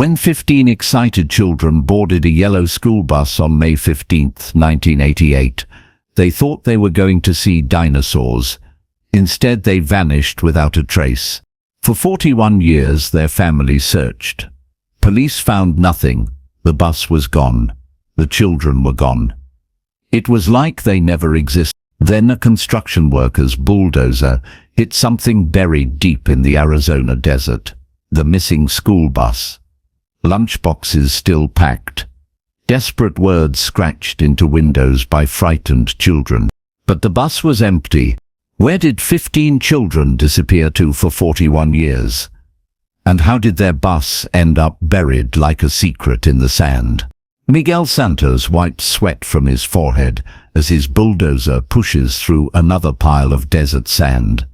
When 15 excited children boarded a yellow school bus on May 15, 1988, they thought they were going to see dinosaurs. Instead, they vanished without a trace. For 41 years, their families searched. Police found nothing. The bus was gone. The children were gone. It was like they never existed. Then a construction worker's bulldozer hit something buried deep in the Arizona desert. The missing school bus. Lunchboxes still packed. Desperate words scratched into windows by frightened children. But the bus was empty. Where did 15 children disappear to for 41 years? And how did their bus end up buried like a secret in the sand? Miguel Santos wipes sweat from his forehead as his bulldozer pushes through another pile of desert sand.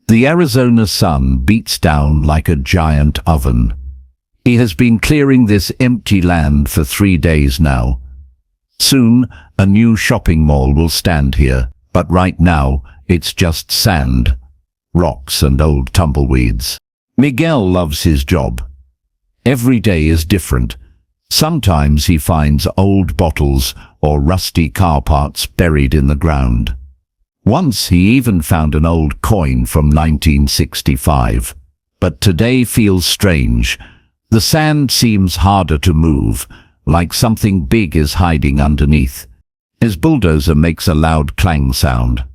The Arizona sun beats down like a giant oven. He has been clearing this empty land for 3 days now. Soon, a new shopping mall will stand here, but right now, it's just sand, rocks and old tumbleweeds. Miguel loves his job. Every day is different. Sometimes he finds old bottles or rusty car parts buried in the ground. Once he even found an old coin from 1965. But today feels strange. The sand seems harder to move, like something big is hiding underneath. His bulldozer makes a loud clang sound.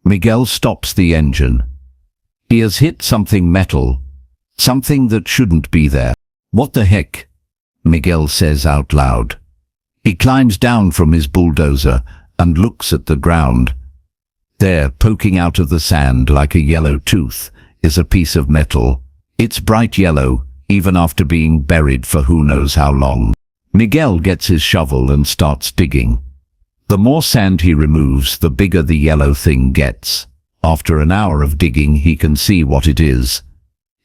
Miguel stops the engine. He has hit something metal, something that shouldn't be there. What the heck? Miguel says out loud. He climbs down from his bulldozer and looks at the ground. There, poking out of the sand like a yellow tooth, is a piece of metal. It's bright yellow, even after being buried for who knows how long. Miguel gets his shovel and starts digging. The more sand he removes, the bigger the yellow thing gets. After an hour of digging, he can see what it is.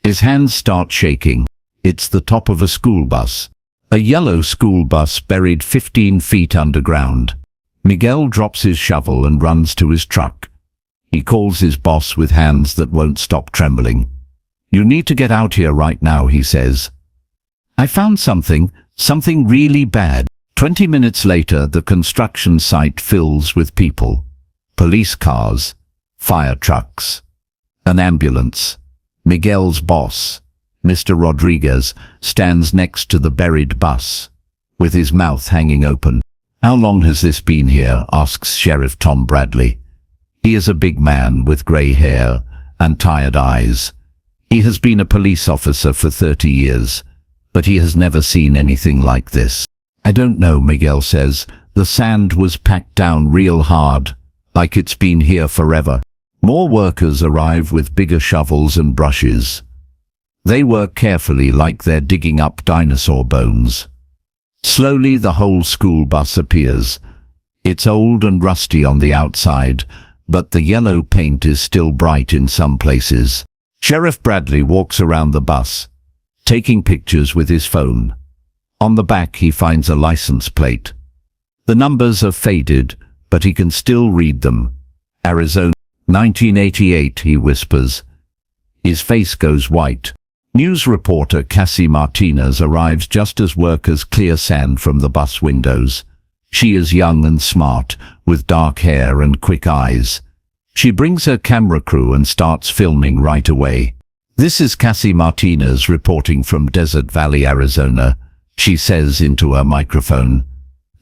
His hands start shaking. It's the top of a school bus. A yellow school bus buried 15 feet underground. Miguel drops his shovel and runs to his truck. He calls his boss with hands that won't stop trembling. "You need to get out here right now," he says. "I found something really bad." 20 minutes later, the construction site fills with people. Police cars, fire trucks, an ambulance. Miguel's boss, Mr. Rodriguez, stands next to the buried bus, with his mouth hanging open. "How long has this been here?" asks Sheriff Tom Bradley. He is a big man with gray hair and tired eyes. He has been a police officer for 30 years, but he has never seen anything like this. "I don't know," Miguel says. "The sand was packed down real hard, like it's been here forever." More workers arrive with bigger shovels and brushes. They work carefully like they're digging up dinosaur bones. Slowly the whole school bus appears. It's old and rusty on the outside, but the yellow paint is still bright in some places. Sheriff Bradley walks around the bus, taking pictures with his phone. On the back he finds a license plate. The numbers are faded, but he can still read them. "Arizona, 1988, he whispers. His face goes white. News reporter Cassie Martinez arrives just as workers clear sand from the bus windows. She is young and smart, with dark hair and quick eyes. She brings her camera crew and starts filming right away. "This is Cassie Martinez reporting from Desert Valley, Arizona," she says into her microphone.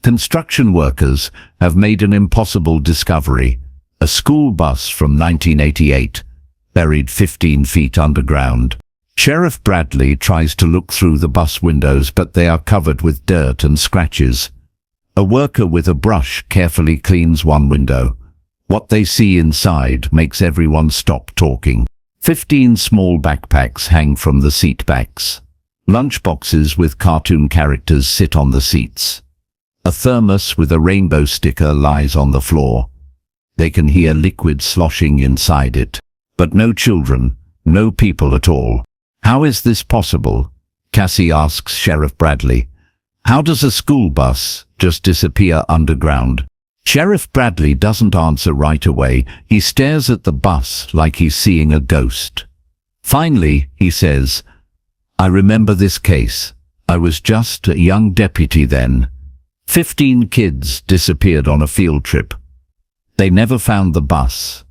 "Construction workers have made an impossible discovery. A school bus from 1988, buried 15 feet underground." Sheriff Bradley tries to look through the bus windows, but they are covered with dirt and scratches. A worker with a brush carefully cleans one window. What they see inside makes everyone stop talking. 15 small backpacks hang from the seat backs. Lunchboxes with cartoon characters sit on the seats. A thermos with a rainbow sticker lies on the floor. They can hear liquid sloshing inside it. But no children, no people at all. "How is this possible?" Cassie asks Sheriff Bradley. "How does a school bus just disappear underground?" Sheriff Bradley doesn't answer right away. He stares at the bus like he's seeing a ghost. Finally, he says, "I remember this case. I was just a young deputy then. 15 kids disappeared on a field trip. They never found the bus.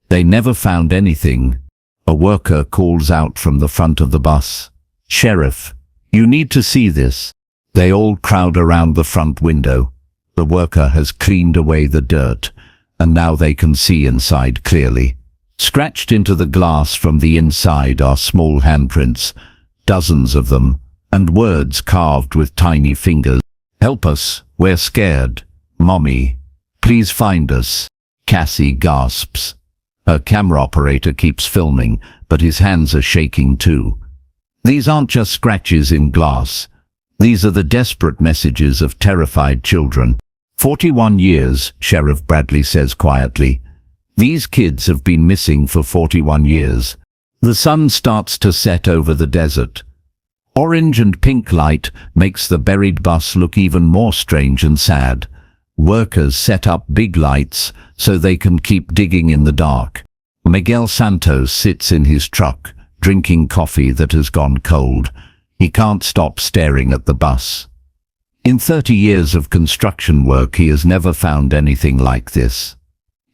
They never found anything. A worker calls out from the front of the bus. "Sheriff, you need to see this." They all crowd around the front window. The worker has cleaned away the dirt, and now they can see inside clearly. Scratched into the glass from the inside are small handprints, dozens of them, and words carved with tiny fingers. "Help us, we're scared. Mommy, please find us." Cassie gasps. Her camera operator keeps filming, but his hands are shaking too. These aren't just scratches in glass. These are the desperate messages of terrified children. 41 years, Sheriff Bradley says quietly. These kids have been missing for 41 years. The sun starts to set over the desert. Orange and pink light makes the buried bus look even more strange and sad. Workers set up big lights so they can keep digging in the dark. Miguel Santos sits in his truck, drinking coffee that has gone cold. He can't stop staring at the bus. In 30 years of construction work, he has never found anything like this.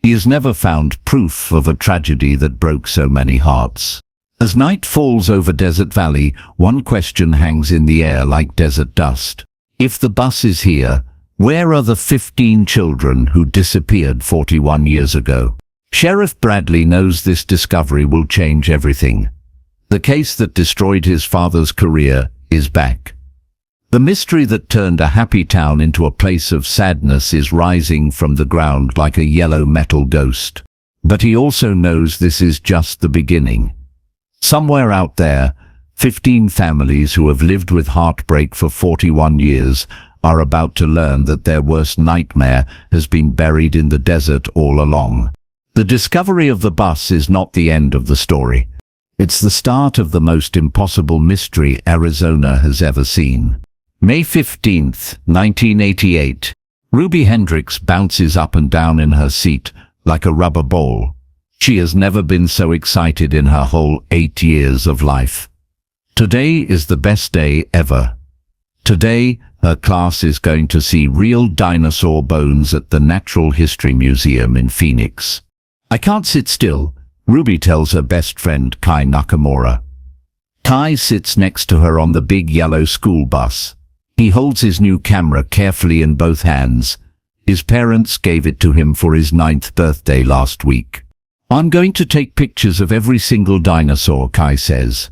He has never found proof of a tragedy that broke so many hearts. As night falls over Desert Valley, one question hangs in the air like desert dust. If the bus is here, where are the 15 children who disappeared 41 years ago? Sheriff Bradley knows this discovery will change everything. The case that destroyed his father's career is back. The mystery that turned a happy town into a place of sadness is rising from the ground like a yellow metal ghost. But he also knows this is just the beginning. Somewhere out there, 15 families who have lived with heartbreak for 41 years are about to learn that their worst nightmare has been buried in the desert all along. The discovery of the bus is not the end of the story. It's the start of the most impossible mystery Arizona has ever seen. May 15th, 1988. Ruby Hendricks bounces up and down in her seat like a rubber ball. She has never been so excited in her whole 8 years of life. Today is the best day ever. Today, her class is going to see real dinosaur bones at the Natural History Museum in Phoenix. "I can't sit still," Ruby tells her best friend Kai Nakamura. Kai sits next to her on the big yellow school bus. He holds his new camera carefully in both hands. His parents gave it to him for his 9th birthday last week. "I'm going to take pictures of every single dinosaur," Kai says.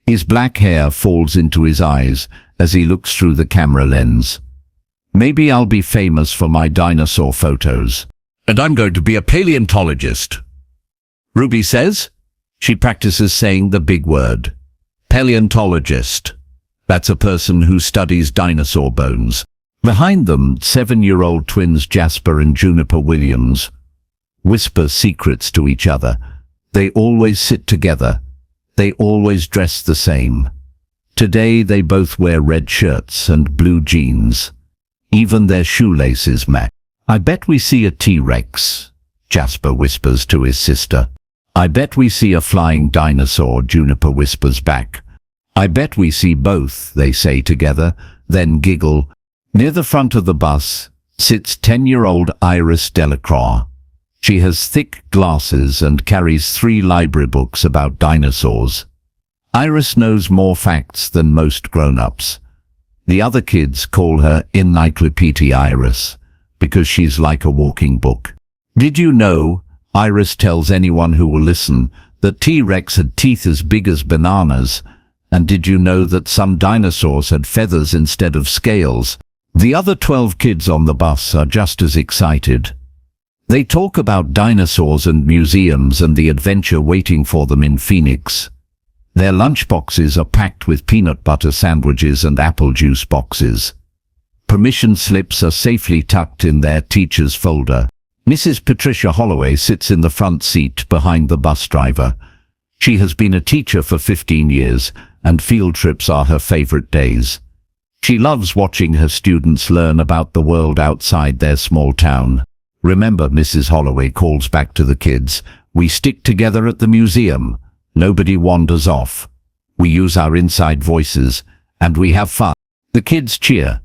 His black hair falls into his eyes as he looks through the camera lens. "Maybe I'll be famous for my dinosaur photos. And I'm going to be a paleontologist," Ruby says. She practices saying the big word. Paleontologist. That's a person who studies dinosaur bones. Behind them, 7-year-old twins Jasper and Juniper Williams whisper secrets to each other. They always sit together. They always dress the same. Today they both wear red shirts and blue jeans. Even their shoelaces match. "I bet we see a T-Rex," Jasper whispers to his sister. "I bet we see a flying dinosaur," Juniper whispers back. "I bet we see both," they say together, then giggle. Near the front of the bus sits 10-year-old Iris Delacroix. She has thick glasses and carries 3 library books about dinosaurs. Iris knows more facts than most grown-ups. The other kids call her Encyclopedia Iris because she's like a walking book. "Did you know," Iris tells anyone who will listen, "that T-Rex had teeth as big as bananas? And did you know that some dinosaurs had feathers instead of scales?" The other 12 kids on the bus are just as excited. They talk about dinosaurs and museums and the adventure waiting for them in Phoenix. Their lunchboxes are packed with peanut butter sandwiches and apple juice boxes. Permission slips are safely tucked in their teacher's folder. Mrs. Patricia Holloway sits in the front seat behind the bus driver. She has been a teacher for 15 years, and field trips are her favorite days. She loves watching her students learn about the world outside their small town. "Remember," Mrs. Holloway calls back to the kids, "we stick together at the museum. Nobody wanders off. We use our inside voices, And we have fun. The kids cheer.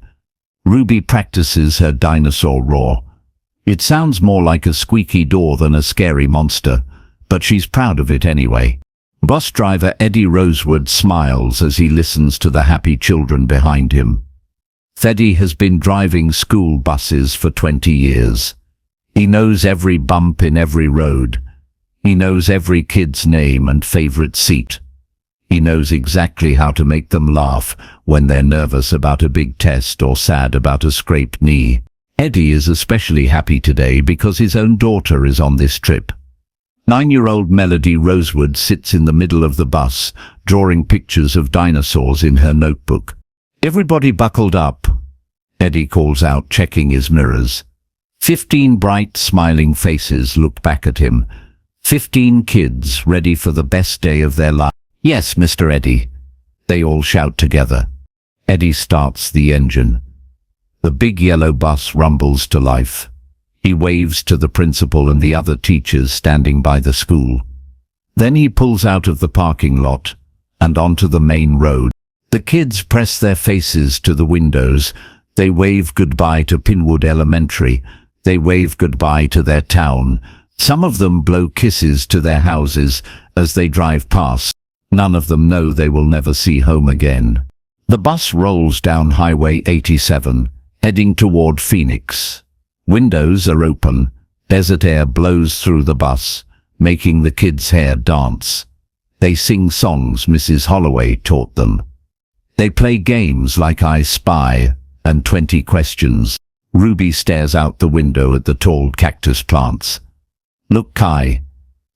Ruby practices her dinosaur roar. It sounds more like a squeaky door than a scary monster, but she's proud of it anyway. Bus driver Eddie Rosewood smiles as he listens to the happy children behind him. Eddie has been driving school buses for 20 years. He knows every bump in every road. He knows every kid's name and favorite seat. He knows exactly how to make them laugh when they're nervous about a big test or sad about a scraped knee. Eddie is especially happy today because his own daughter is on this trip. 9-year-old Melody Rosewood sits in the middle of the bus, drawing pictures of dinosaurs in her notebook. "Everybody buckled up," Eddie calls out, checking his mirrors. 15 bright, smiling faces look back at him. 15 kids ready for the best day of their life. "Yes, Mr. Eddie," they all shout together. Eddie starts the engine. The big yellow bus rumbles to life. He waves to the principal and the other teachers standing by the school. Then he pulls out of the parking lot and onto the main road. The kids press their faces to the windows. They wave goodbye to Pinwood Elementary. They wave goodbye to their town. Some of them blow kisses to their houses as they drive past. None of them know they will never see home again. The bus rolls down Highway 87, heading toward Phoenix. Windows are open. Desert air blows through the bus, making the kids' hair dance. They sing songs Mrs. Holloway taught them. They play games like I Spy and 20 Questions. Ruby stares out the window at the tall cactus plants. "Look, Kai.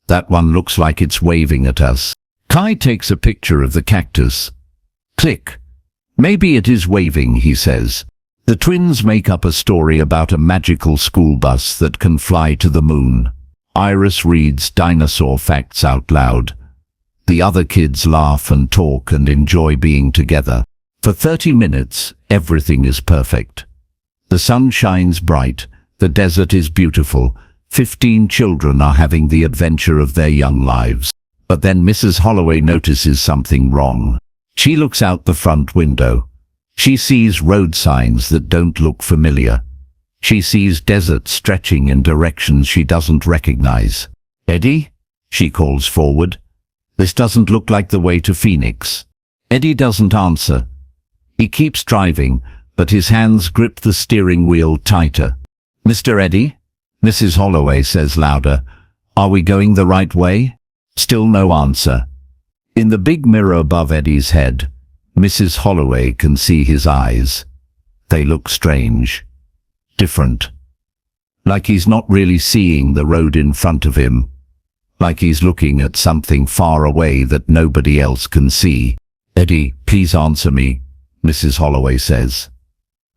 That one looks like it's waving at us." Kai takes a picture of the cactus. Click. "Maybe it is waving," he says. The twins make up a story about a magical school bus that can fly to the moon. Iris reads dinosaur facts out loud. The other kids laugh and talk and enjoy being together. For 30 minutes, everything is perfect. The sun shines bright. The desert is beautiful. 15 children are having the adventure of their young lives. But then Mrs. Holloway notices something wrong. She looks out the front window. She sees road signs that don't look familiar. She sees desert stretching in directions she doesn't recognize. "Eddie?" she calls forward. "This doesn't look like the way to Phoenix." Eddie doesn't answer. He keeps driving, but his hands grip the steering wheel tighter. "Mr. Eddie?" Mrs. Holloway says louder. "Are we going the right way?" Still no answer. In the big mirror above Eddie's head, Mrs. Holloway can see his eyes. They look strange. Different. Like he's not really seeing the road in front of him. Like he's looking at something far away that nobody else can see. "Eddie, please answer me," Mrs. Holloway says.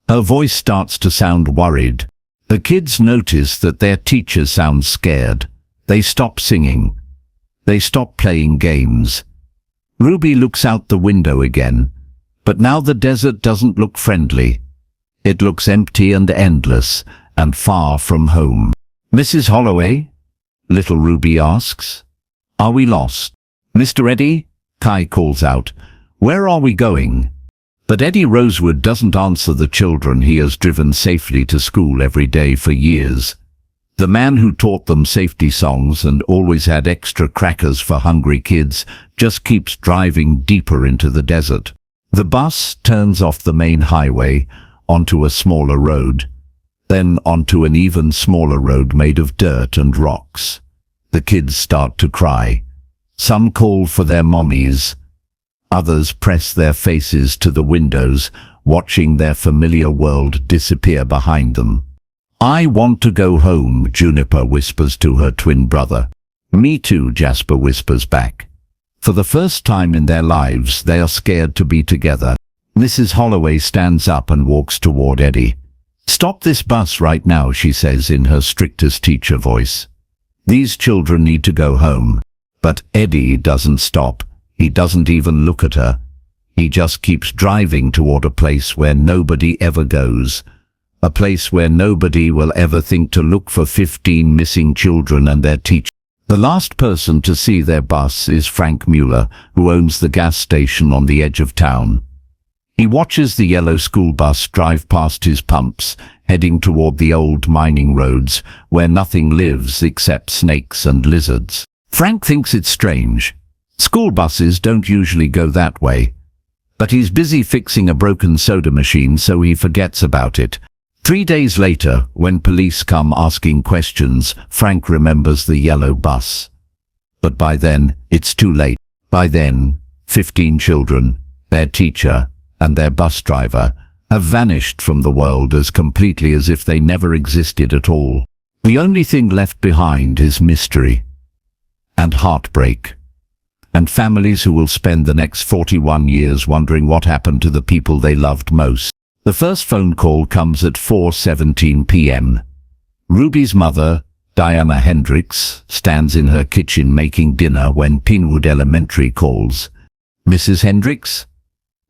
Her voice starts to sound worried. The kids notice that their teacher sounds scared. They stop singing. They stop playing games. Ruby looks out the window again, but now the desert doesn't look friendly. It looks empty and endless, and far from home. "Mrs. Holloway?" little Ruby asks. "Are we lost?" "Mr. Eddie?" Kai calls out. "Where are we going?" But Eddie Rosewood doesn't answer the children he has driven safely to school every day for years. The man who taught them safety songs and always had extra crackers for hungry kids just keeps driving deeper into the desert. The bus turns off the main highway onto a smaller road, then onto an even smaller road made of dirt and rocks. The kids start to cry. Some call for their mommies. Others press their faces to the windows, watching their familiar world disappear behind them. "I want to go home," Juniper whispers to her twin brother. "Me too," Jasper whispers back. For the first time in their lives, they are scared to be together. Mrs. Holloway stands up and walks toward Eddie. "Stop this bus right now," she says in her strictest teacher voice. These children need to go home. But Eddie doesn't stop. He doesn't even look at her. He just keeps driving toward a place where nobody ever goes. A place where nobody will ever think to look for 15 missing children and their teacher. The last person to see their bus is Frank Mueller, who owns the gas station on the edge of town. He watches the yellow school bus drive past his pumps, heading toward the old mining roads where nothing lives except snakes and lizards. Frank thinks it's strange. School buses don't usually go that way. But he's busy fixing a broken soda machine, so he forgets about it. 3 days later, when police come asking questions, Frank remembers the yellow bus. But by then, it's too late. By then, 15 children, their teacher, and their bus driver have vanished from the world as completely as if they never existed at all. The only thing left behind is mystery and heartbreak, and families who will spend the next 41 years wondering what happened to the people they loved most. The first phone call comes at 4:17 p.m. Ruby's mother, Diana Hendricks, stands in her kitchen making dinner when Pinwood Elementary calls. "Mrs. Hendricks?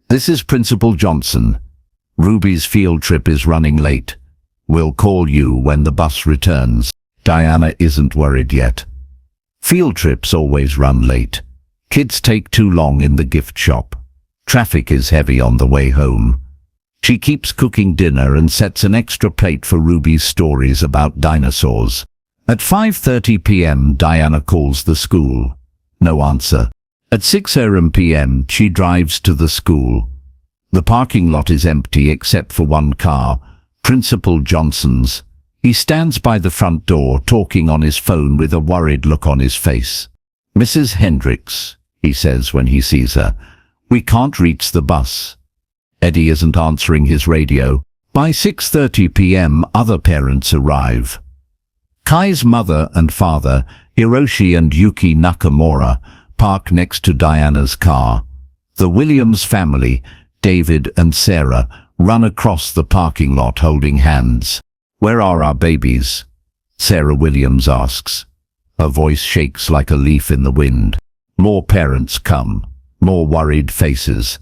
This is Principal Johnson. Ruby's field trip is running late. We'll call you when the bus returns." Diana isn't worried yet. Field trips always run late. Kids take too long in the gift shop. Traffic is heavy on the way home. She keeps cooking dinner and sets an extra plate for Ruby's stories about dinosaurs. At 5:30 p.m. Diana calls the school. No answer. At 6 p.m. she drives to the school. The parking lot is empty except for one car, Principal Johnson's. He stands by the front door talking on his phone with a worried look on his face. "Mrs. Hendricks," he says when he sees her, "we can't reach the bus." Eddie isn't answering his radio. By 6:30 p.m. other parents arrive. Kai's mother and father, Hiroshi and Yuki Nakamura, park next to Diana's car. The Williams family, David and Sarah, run across the parking lot holding hands. "Where are our babies?" Sarah Williams asks. Her voice shakes like a leaf in the wind. More parents come. More worried faces.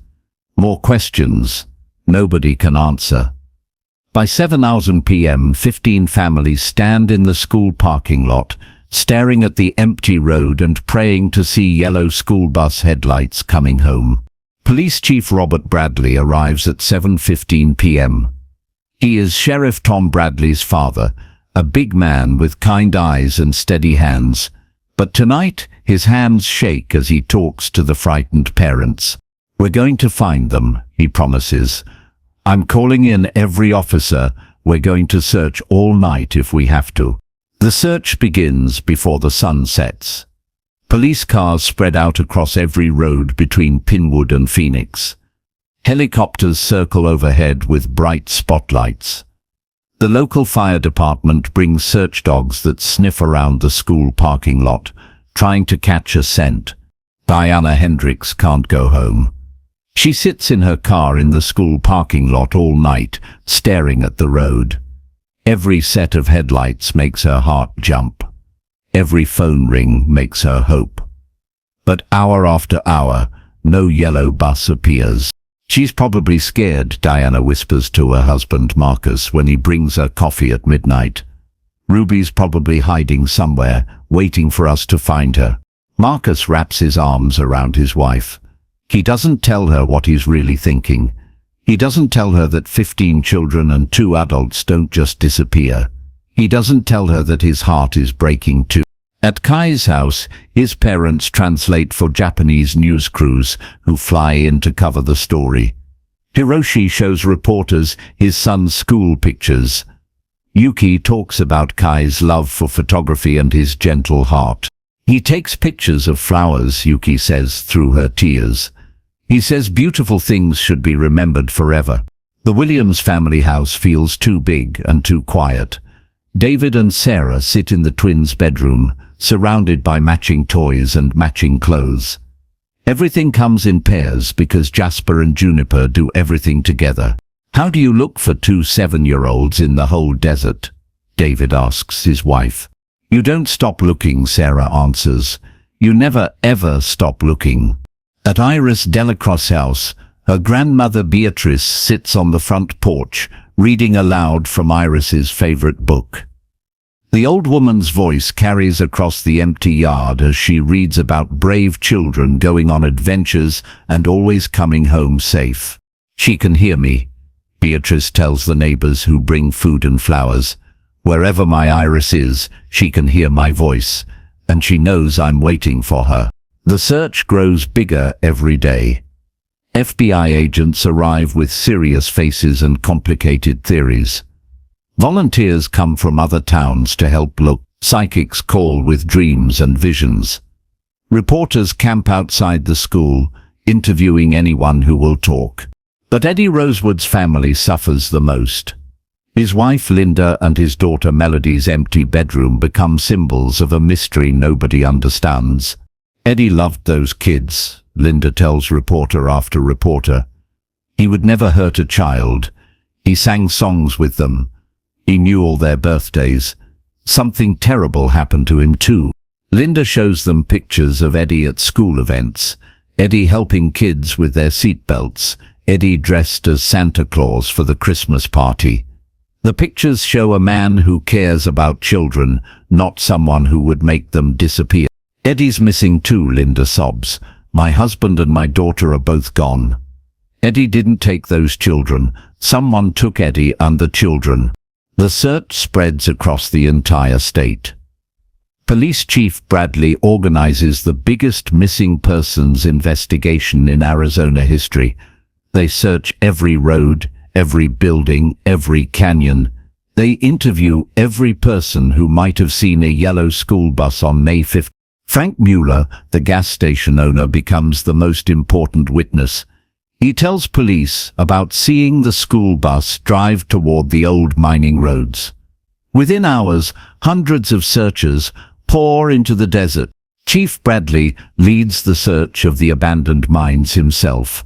More questions. Nobody can answer. By 7:00 p.m., 15 families stand in the school parking lot, staring at the empty road and praying to see yellow school bus headlights coming home. Police Chief Robert Bradley arrives at 7:15 p.m. He is Sheriff Tom Bradley's father, a big man with kind eyes and steady hands. But tonight, his hands shake as he talks to the frightened parents. "We're going to find them," he promises. "I'm calling in every officer. We're going to search all night if we have to." The search begins before the sun sets. Police cars spread out across every road between Pinwood and Phoenix. Helicopters circle overhead with bright spotlights. The local fire department brings search dogs that sniff around the school parking lot, trying to catch a scent. Diana Hendricks can't go home. She sits in her car in the school parking lot all night, staring at the road. Every set of headlights makes her heart jump. Every phone ring makes her hope. But hour after hour, no yellow bus appears. "She's probably scared," Diana whispers to her husband Marcus when he brings her coffee at midnight. "Ruby's probably hiding somewhere, waiting for us to find her." Marcus wraps his arms around his wife. He doesn't tell her what he's really thinking. He doesn't tell her that 15 children and 2 adults don't just disappear. He doesn't tell her that his heart is breaking too. At Kai's house, his parents translate for Japanese news crews who fly in to cover the story. Hiroshi shows reporters his son's school pictures. Yuki talks about Kai's love for photography and his gentle heart. He takes pictures of flowers, Yuki says through her tears. He says beautiful things should be remembered forever. The Williams family house feels too big and too quiet. David and Sarah sit in the twins' bedroom, surrounded by matching toys and matching clothes. Everything comes in pairs because Jasper and Juniper do everything together. "How do you look for 2 7-year-olds in the whole desert?" David asks his wife. "You don't stop looking," Sarah answers. "You never ever stop looking." At Iris Delacroix' house, her grandmother Beatrice sits on the front porch, reading aloud from Iris's favorite book. The old woman's voice carries across the empty yard as she reads about brave children going on adventures and always coming home safe. She can hear me, Beatrice tells the neighbors who bring food and flowers. Wherever my Iris is, she can hear my voice, and she knows I'm waiting for her. The search grows bigger every day. FBI agents arrive with serious faces and complicated theories. Volunteers come from other towns to help look. Psychics call with dreams and visions. Reporters camp outside the school, interviewing anyone who will talk. But Eddie Rosewood's family suffers the most. His wife Linda and his daughter Melody's empty bedroom become symbols of a mystery nobody understands. Eddie loved those kids, Linda tells reporter after reporter. He would never hurt a child. He sang songs with them. He knew all their birthdays. Something terrible happened to him too. Linda shows them pictures of Eddie at school events. Eddie helping kids with their seatbelts. Eddie dressed as Santa Claus for the Christmas party. The pictures show a man who cares about children, not someone who would make them disappear. Eddie's missing too, Linda sobs. My husband and my daughter are both gone. Eddie didn't take those children. Someone took Eddie and the children. The search spreads across the entire state. Police Chief Bradley organizes the biggest missing persons investigation in Arizona history. They search every road, every building, every canyon. They interview every person who might have seen a yellow school bus on May 5th. Frank Mueller, the gas station owner, becomes the most important witness. He tells police about seeing the school bus drive toward the old mining roads. Within hours, hundreds of searchers pour into the desert. Chief Bradley leads the search of the abandoned mines himself.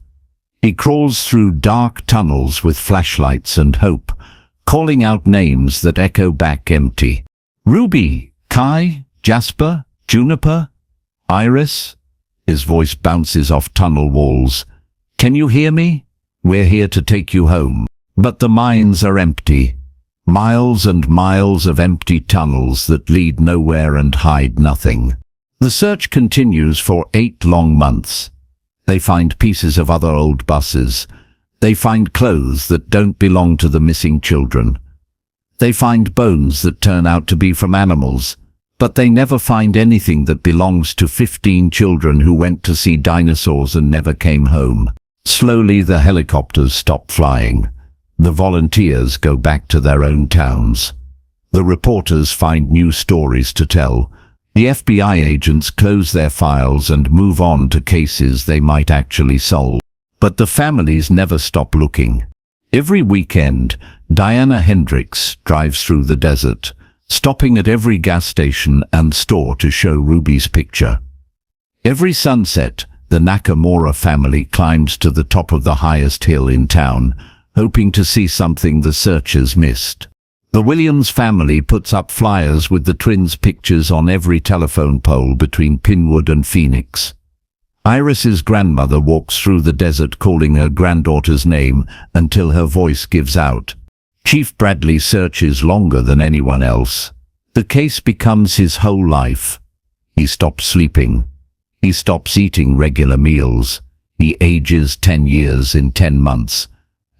He crawls through dark tunnels with flashlights and hope, calling out names that echo back empty. Ruby, Kai, Jasper, Juniper, Iris. His voice bounces off tunnel walls. Can you hear me? We're here to take you home. But the mines are empty. Miles and miles of empty tunnels that lead nowhere and hide nothing. The search continues for 8 long months. They find pieces of other old buses. They find clothes that don't belong to the missing children. They find bones that turn out to be from animals. But they never find anything that belongs to 15 children who went to see dinosaurs and never came home. Slowly the helicopters stop flying. The volunteers go back to their own towns. The reporters find new stories to tell. The FBI agents close their files and move on to cases they might actually solve. But the families never stop looking. Every weekend, Diana Hendricks drives through the desert, stopping at every gas station and store to show Ruby's picture. Every sunset, the Nakamura family climbs to the top of the highest hill in town, hoping to see something the searchers missed. The Williams family puts up flyers with the twins' pictures on every telephone pole between Pinwood and Phoenix. Iris's grandmother walks through the desert calling her granddaughter's name until her voice gives out. Chief Bradley searches longer than anyone else. The case becomes his whole life. He stops sleeping. He stops eating regular meals. He ages 10 years in 10 months,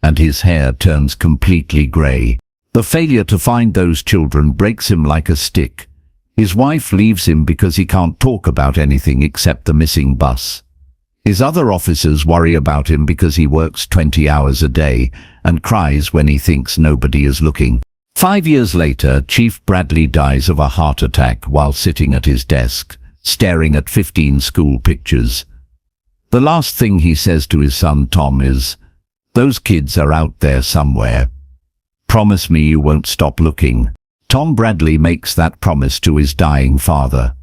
and his hair turns completely gray. The failure to find those children breaks him like a stick. His wife leaves him because he can't talk about anything except the missing bus. His other officers worry about him because he works 20 hours a day and cries when he thinks nobody is looking. 5 years later, Chief Bradley dies of a heart attack while sitting at his desk, staring at 15 school pictures. The last thing he says to his son Tom is, "Those kids are out there somewhere. Promise me you won't stop looking." Tom Bradley makes that promise to his dying father.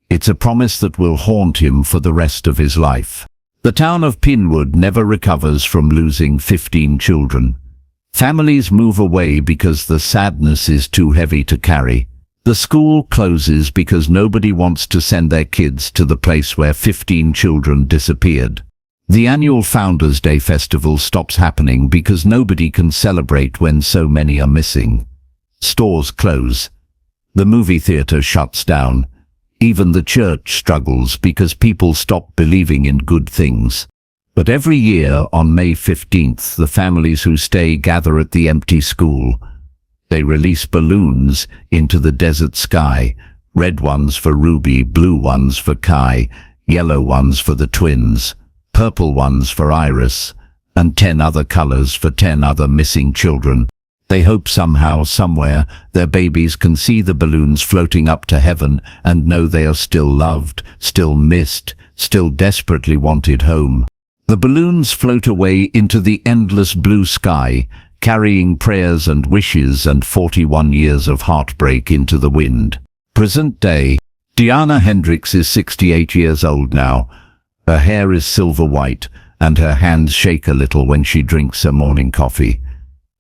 It's a promise that will haunt him for the rest of his life. The town of Pinwood never recovers from losing 15 children. Families move away because the sadness is too heavy to carry. The school closes because nobody wants to send their kids to the place where 15 children disappeared. The annual Founders' Day festival stops happening because nobody can celebrate when so many are missing. Stores close. The movie theater shuts down. Even the church struggles because people stop believing in good things. But every year on May 15th, the families who stay gather at the empty school. They release balloons into the desert sky, red ones for Ruby, blue ones for Kai, yellow ones for the twins, purple ones for Iris, and 10 other colors for 10 other missing children. They hope somehow, somewhere, their babies can see the balloons floating up to heaven and know they are still loved, still missed, still desperately wanted home. The balloons float away into the endless blue sky, carrying prayers and wishes and 41 years of heartbreak into the wind. Present day. Diana Hendricks is 68 years old now. Her hair is silver white, and her hands shake a little when she drinks her morning coffee.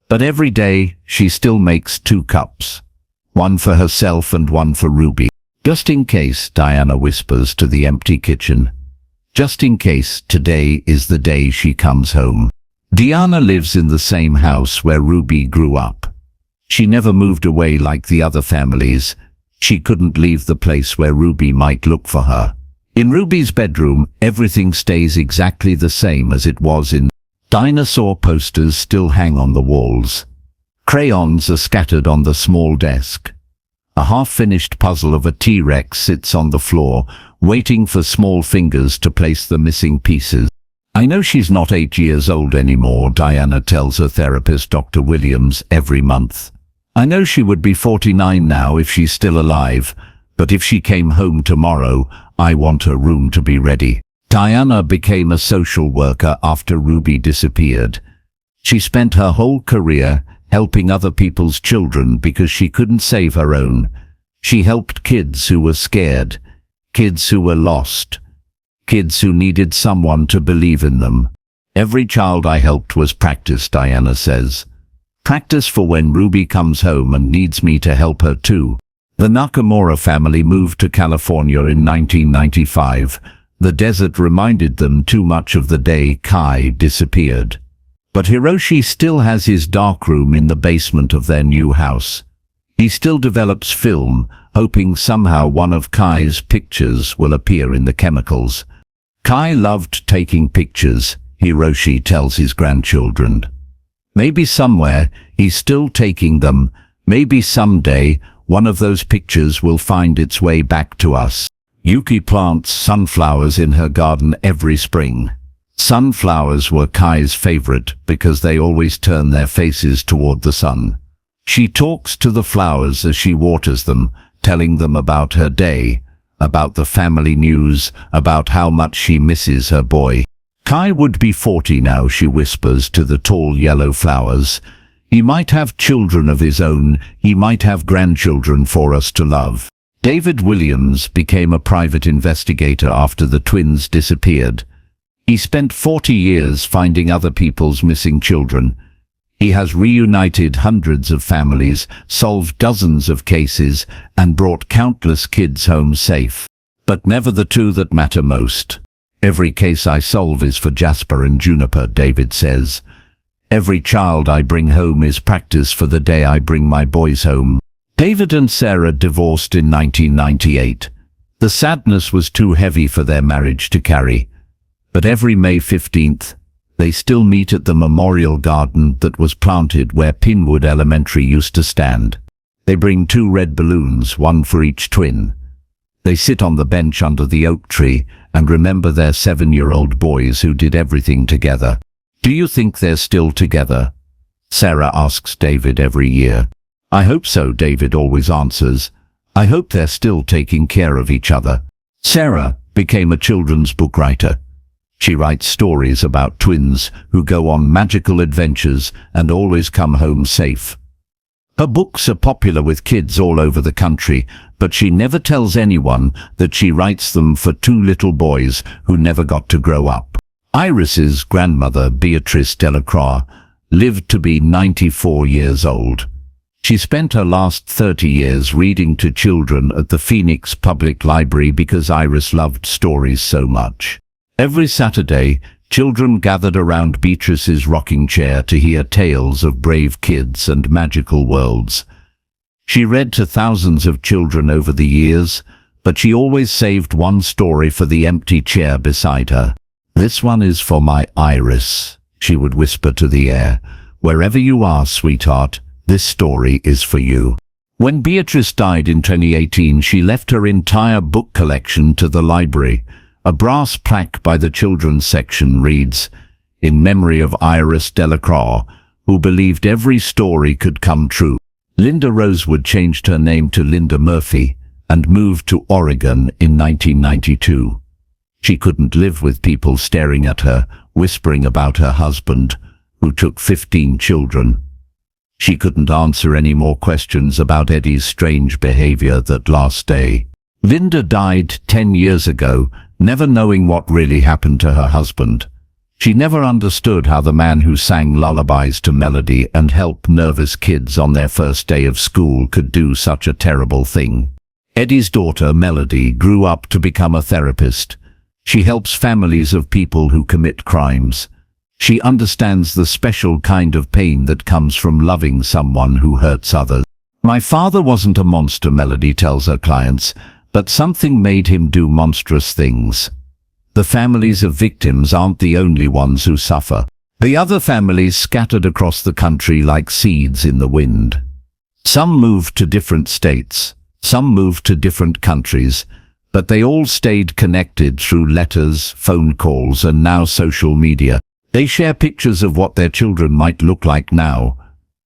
But every day, she still makes 2 cups. One for herself and one for Ruby. Just in case, Diana whispers to the empty kitchen. Just in case today is the day she comes home. Diana lives in the same house where Ruby grew up. She never moved away like the other families. She couldn't leave the place where Ruby might look for her. In Ruby's bedroom, everything stays exactly the same as it was in. Dinosaur posters still hang on the walls. Crayons are scattered on the small desk. A half-finished puzzle of a T-Rex sits on the floor, waiting for small fingers to place the missing pieces. I know she's not 8 years old anymore, Diana tells her therapist Dr. Williams every month. I know she would be 49 now if she's still alive, but if she came home tomorrow, I want her room to be ready. Diana became a social worker after Ruby disappeared. She spent her whole career helping other people's children because she couldn't save her own. She helped kids who were scared, kids who were lost, kids who needed someone to believe in them. Every child I helped was practice, Diana says. Practice for when Ruby comes home and needs me to help her too. The Nakamura family moved to California in 1995. The desert reminded them too much of the day Kai disappeared. But Hiroshi still has his darkroom in the basement of their new house. He still develops film, hoping somehow one of Kai's pictures will appear in the chemicals. Kai loved taking pictures, Hiroshi tells his grandchildren. Maybe somewhere he's still taking them. Maybe someday one of those pictures will find its way back to us. Yuki plants sunflowers in her garden every spring. Sunflowers were Kai's favorite because they always turn their faces toward the sun. She talks to the flowers as she waters them, telling them about her day, about the family news, about how much she misses her boy. Kai would be 40 now, she whispers to the tall yellow flowers. He might have children of his own, he might have grandchildren for us to love. David Williams became a private investigator after the twins disappeared. He spent 40 years finding other people's missing children. He has reunited hundreds of families, solved dozens of cases, and brought countless kids home safe. But never the two that matter most. Every case I solve is for Jasper and Juniper, David says. Every child I bring home is practice for the day I bring my boys home. David and Sarah divorced in 1998. The sadness was too heavy for their marriage to carry. But every May 15th, they still meet at the memorial garden that was planted where Pinwood Elementary used to stand. They bring 2 red balloons, one for each twin. They sit on the bench under the oak tree and remember their 7-year-old boys who did everything together. Do you think they're still together? Sarah asks David every year. I hope so, David always answers. I hope they're still taking care of each other. Sarah became a children's book writer. She writes stories about twins who go on magical adventures and always come home safe. Her books are popular with kids all over the country, but she never tells anyone that she writes them for 2 little boys who never got to grow up. Iris's grandmother, Beatrice Delacroix, lived to be 94 years old. She spent her last 30 years reading to children at the Phoenix Public Library because Iris loved stories so much. Every Saturday, children gathered around Beatrice's rocking chair to hear tales of brave kids and magical worlds. She read to thousands of children over the years, but she always saved one story for the empty chair beside her. "This one is for my Iris," she would whisper to the air. "Wherever you are, sweetheart, this story is for you." When Beatrice died in 2018, she left her entire book collection to the library. A brass plaque by the children's section reads, "In memory of Iris Delacroix, who believed every story could come true." Linda Rosewood changed her name to Linda Murphy and moved to Oregon in 1992. She couldn't live with people staring at her, whispering about her husband, who took 15 children. She couldn't answer any more questions about Eddie's strange behavior that last day. Linda died 10 years ago, never knowing what really happened to her husband. She never understood how the man who sang lullabies to Melody and helped nervous kids on their first day of school could do such a terrible thing. Eddie's daughter, Melody, grew up to become a therapist. She helps families of people who commit crimes. She understands the special kind of pain that comes from loving someone who hurts others. "My father wasn't a monster," Melody tells her clients, "but something made him do monstrous things." The families of victims aren't the only ones who suffer. The other families scattered across the country like seeds in the wind. Some moved to different states, some moved to different countries, but they all stayed connected through letters, phone calls, and now social media. They share pictures of what their children might look like now.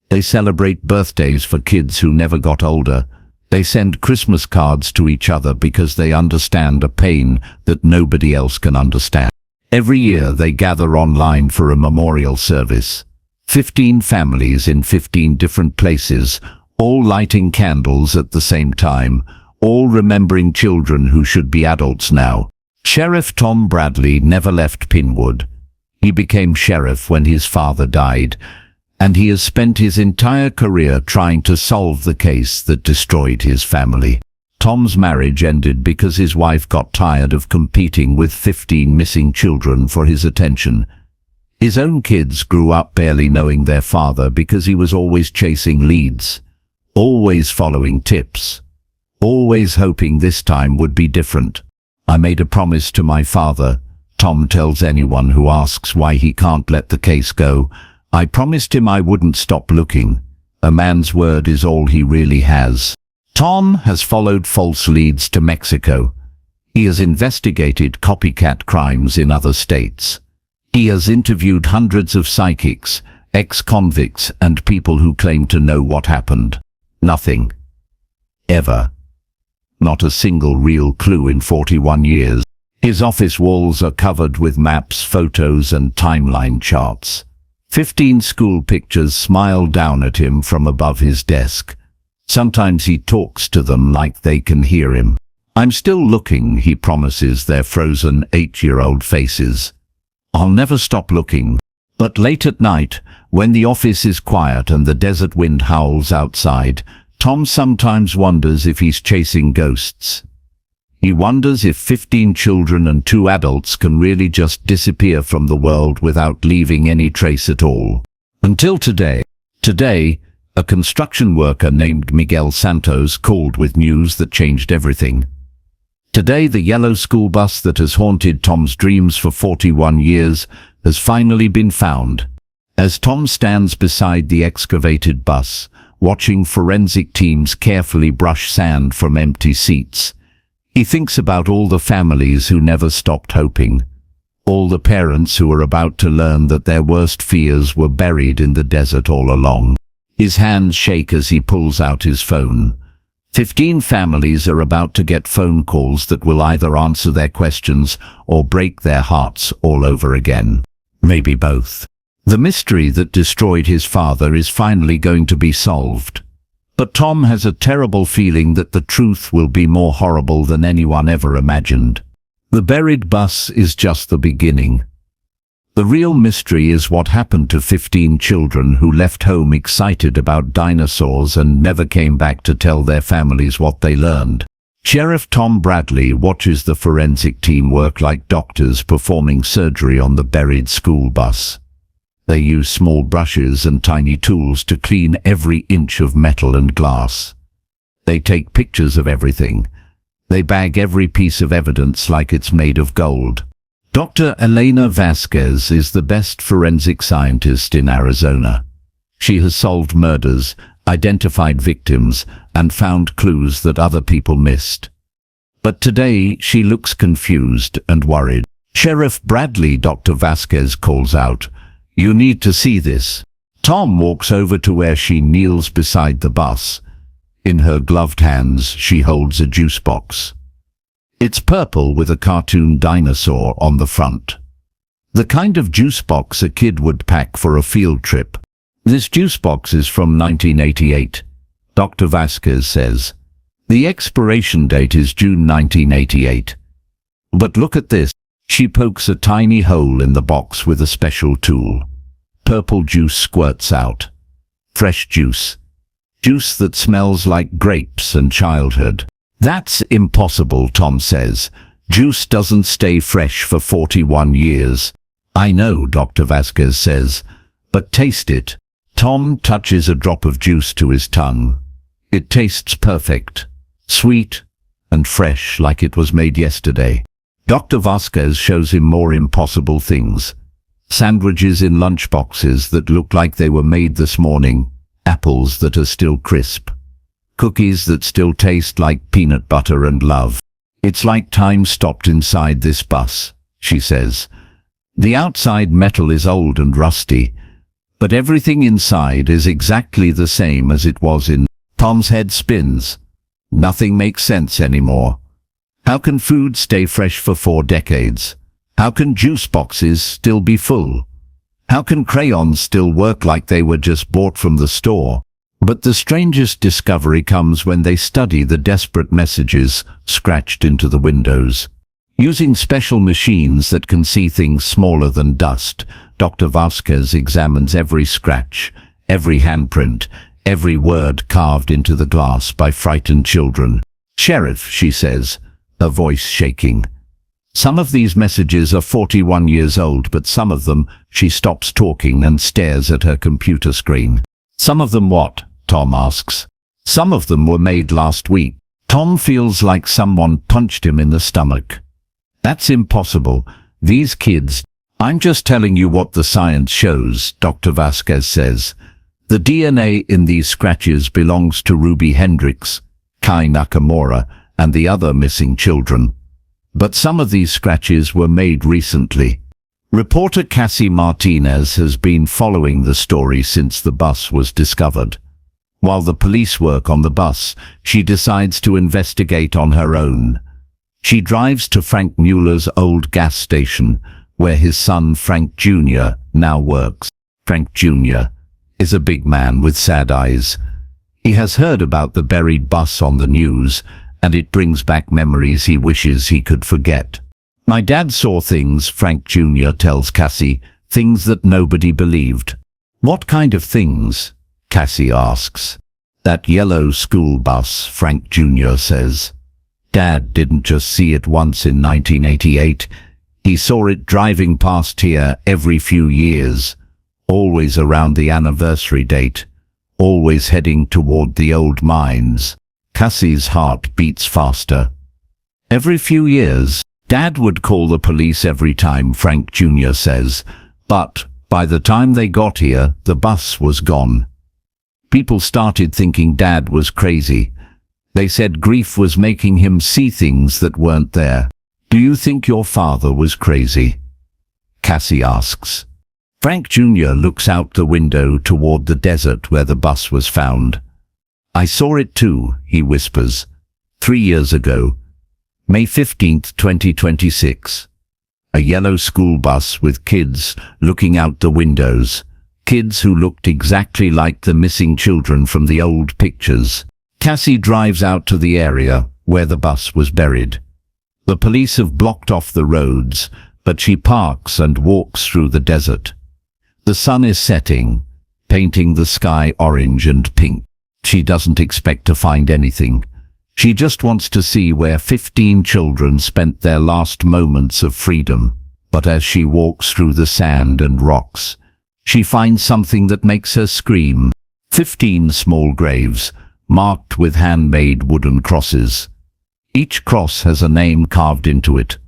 They celebrate birthdays for kids who never got older. They send Christmas cards to each other because they understand a pain that nobody else can understand. Every year they gather online for a memorial service. 15 families in 15 different places, all lighting candles at the same time, all remembering children who should be adults now. Sheriff Tom Bradley never left Pinwood. He became sheriff when his father died, and he has spent his entire career trying to solve the case that destroyed his family. Tom's marriage ended because his wife got tired of competing with 15 missing children for his attention. His own kids grew up barely knowing their father because he was always chasing leads, always following tips, always hoping this time would be different. "I made a promise to my father," Tom tells anyone who asks why he can't let the case go. "I promised him I wouldn't stop looking. A man's word is all he really has." Tom has followed false leads to Mexico. He has investigated copycat crimes in other states. He has interviewed hundreds of psychics, ex-convicts, and people who claim to know what happened. Nothing. Ever. Not a single real clue in 41 years. His office walls are covered with maps, photos, and timeline charts. 15 school pictures smile down at him from above his desk. Sometimes he talks to them like they can hear him. "I'm still looking," he promises their frozen 8-year-old faces. "I'll never stop looking." But late at night, when the office is quiet and the desert wind howls outside, Tom sometimes wonders if he's chasing ghosts. He wonders if 15 children and 2 adults can really just disappear from the world without leaving any trace at all. Until today. Today, a construction worker named Miguel Santos called with news that changed everything. Today, the yellow school bus that has haunted Tom's dreams for 41 years has finally been found. As Tom stands beside the excavated bus, watching forensic teams carefully brush sand from empty seats, he thinks about all the families who never stopped hoping, all the parents who are about to learn that their worst fears were buried in the desert all along. His hands shake as he pulls out his phone. 15 families are about to get phone calls that will either answer their questions or break their hearts all over again. Maybe both. The mystery that destroyed his father is finally going to be solved. But Tom has a terrible feeling that the truth will be more horrible than anyone ever imagined. The buried bus is just the beginning. The real mystery is what happened to 15 children who left home excited about dinosaurs and never came back to tell their families what they learned. Sheriff Tom Bradley watches the forensic team work like doctors performing surgery on the buried school bus. They use small brushes and tiny tools to clean every inch of metal and glass. They take pictures of everything. They bag every piece of evidence like it's made of gold. Dr. Elena Vasquez is the best forensic scientist in Arizona. She has solved murders, identified victims, and found clues that other people missed. But today she looks confused and worried. Sheriff Bradley, Dr. Vasquez calls out, "You need to see this." Tom walks over to where she kneels beside the bus. In her gloved hands, she holds a juice box. It's purple with a cartoon dinosaur on the front. The kind of juice box a kid would pack for a field trip. This juice box is from 1988, Dr. Vasquez says. The expiration date is June 1988. But look at this. She pokes a tiny hole in the box with a special tool. Purple juice squirts out. Fresh juice. Juice that smells like grapes and childhood. That's impossible, Tom says. Juice doesn't stay fresh for 41 years. I know, Dr. Vasquez says, but taste it. Tom touches a drop of juice to his tongue. It tastes perfect, sweet and fresh like it was made yesterday. Dr. Vasquez shows him more impossible things. Sandwiches in lunchboxes that look like they were made this morning. Apples that are still crisp. Cookies that still taste like peanut butter and love. It's like time stopped inside this bus, she says. The outside metal is old and rusty, but everything inside is exactly the same as it was in. Tom's head spins. Nothing makes sense anymore. How can food stay fresh for 4 decades? How can juice boxes still be full? How can crayons still work like they were just bought from the store? But the strangest discovery comes when they study the desperate messages scratched into the windows. Using special machines that can see things smaller than dust, Dr. Vasquez examines every scratch, every handprint, every word carved into the glass by frightened children. "Sheriff," she says, her voice shaking. Some of these messages are 41 years old, but some of them, she stops talking and stares at her computer screen. Some of them what? Tom asks. Some of them were made last week. Tom feels like someone punched him in the stomach. That's impossible. These kids. I'm just telling you what the science shows, Dr. Vasquez says. The DNA in these scratches belongs to Ruby Hendricks, Kai Nakamura, and the other missing children. But some of these scratches were made recently. Reporter Cassie Martinez has been following the story since the bus was discovered. While the police work on the bus, she decides to investigate on her own. She drives to Frank Mueller's old gas station, where his son Frank Jr. now works. Frank Jr. is a big man with sad eyes. He has heard about the buried bus on the news, and it brings back memories he wishes he could forget. "My dad saw things," Frank Jr. tells Cassie, "things that nobody believed." "What kind of things?" Cassie asks. "That yellow school bus," Frank Jr. says. "Dad didn't just see it once in 1988. He saw it driving past here every few years, always around the anniversary date, always heading toward the old mines." Cassie's heart beats faster. "Every few years, Dad would call the police every time," Frank Jr. says. "But by the time they got here, the bus was gone. People started thinking Dad was crazy. They said grief was making him see things that weren't there." "Do you think your father was crazy?" Cassie asks. Frank Jr. looks out the window toward the desert where the bus was found. "I saw it too," he whispers. 3 years ago, May 15th, 2026. A yellow school bus with kids looking out the windows. Kids who looked exactly like the missing children from the old pictures. Cassie drives out to the area where the bus was buried. The police have blocked off the roads, but she parks and walks through the desert. The sun is setting, painting the sky orange and pink. She doesn't expect to find anything. She just wants to see where 15 children spent their last moments of freedom. But as she walks through the sand and rocks, she finds something that makes her scream. 15 small graves, marked with handmade wooden crosses. Each cross has a name carved into it.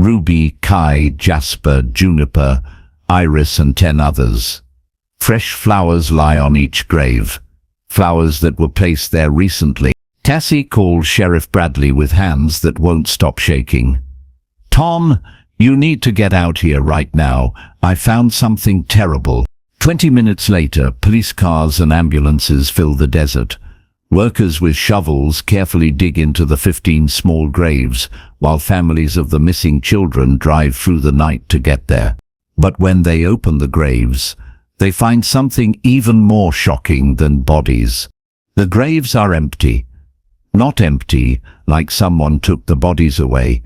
Ruby, Kai, Jasper, Juniper, Iris and 10 others. Fresh flowers lie on each grave, flowers that were placed there recently. Cassie calls Sheriff Bradley with hands that won't stop shaking. "Tom, you need to get out here right now. I found something terrible." 20 minutes later, police cars and ambulances fill the desert. Workers with shovels carefully dig into the 15 small graves, while families of the missing children drive through the night to get there. But when they open the graves, they find something even more shocking than bodies. The graves are empty. Not empty like someone took the bodies away.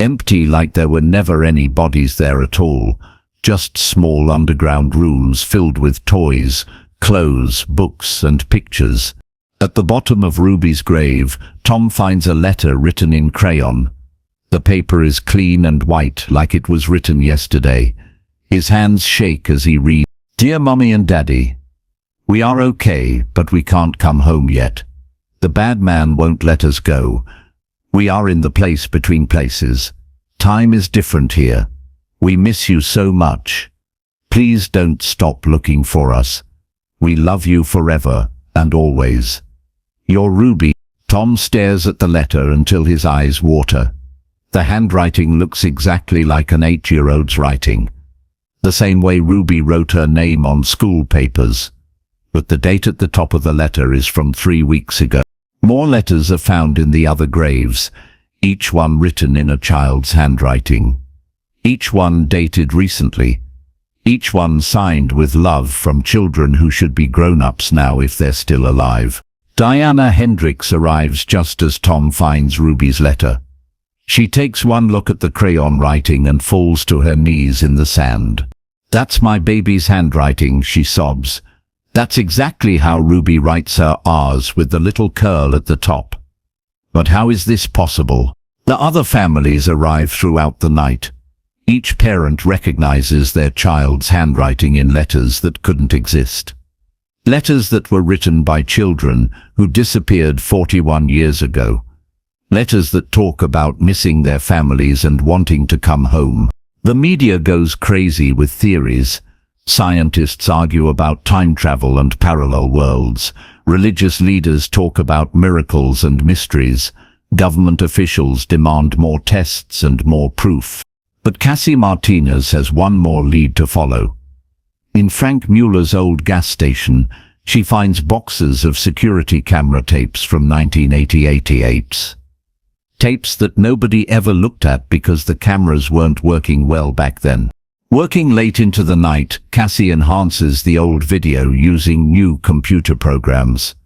Empty like there were never any bodies there at all. Just small underground rooms filled with toys, clothes, books and pictures. At the bottom of Ruby's grave, Tom finds a letter written in crayon. The paper is clean and white like it was written yesterday. His hands shake as he reads, "Dear Mommy and Daddy, we are okay, but we can't come home yet. The bad man won't let us go. We are in the place between places. Time is different here. We miss you so much. Please don't stop looking for us. We love you forever and always. Your Ruby." Tom stares at the letter until his eyes water. The handwriting looks exactly like an 8-year-old's writing. The same way Ruby wrote her name on school papers. But the date at the top of the letter is from 3 weeks ago. More letters are found in the other graves, each one written in a child's handwriting. Each one dated recently. Each one signed with love from children who should be grown-ups now if they're still alive. Diana Hendricks arrives just as Tom finds Ruby's letter. She takes one look at the crayon writing and falls to her knees in the sand. "That's my baby's handwriting," she sobs. "That's exactly how Ruby writes her R's with the little curl at the top. But how is this possible?" The other families arrive throughout the night. Each parent recognizes their child's handwriting in letters that couldn't exist. Letters that were written by children who disappeared 41 years ago. Letters that talk about missing their families and wanting to come home. The media goes crazy with theories. Scientists argue about time travel and parallel worlds. Religious leaders talk about miracles and mysteries. Government officials demand more tests and more proof. But Cassie Martinez has one more lead to follow. In Frank Mueller's old gas station, she finds boxes of security camera tapes from 1988. Tapes that nobody ever looked at because the cameras weren't working well back then. Working late into the night, Cassie enhances the old video using new computer programs.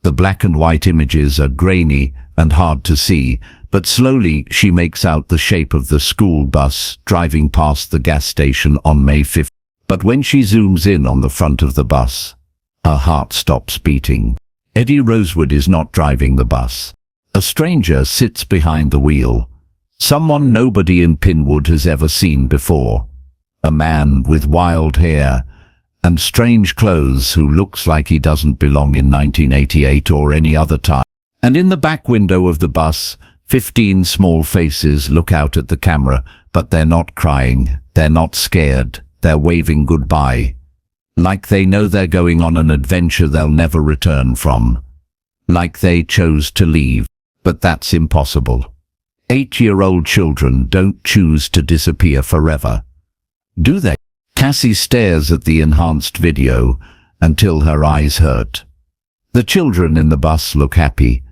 The black and white images are grainy and hard to see, but slowly she makes out the shape of the school bus driving past the gas station on May 5th. But when she zooms in on the front of the bus, her heart stops beating. Eddie Rosewood is not driving the bus. A stranger sits behind the wheel. Someone nobody in Pinwood has ever seen before. A man with wild hair and strange clothes who looks like he doesn't belong in 1988 or any other time. And in the back window of the bus, 15 small faces look out at the camera, but they're not crying, they're not scared, they're waving goodbye. Like they know they're going on an adventure they'll never return from. Like they chose to leave. But that's impossible. 8-year-old children don't choose to disappear forever. Do they? Cassie stares at the enhanced video until her eyes hurt. The children in the bus look happy,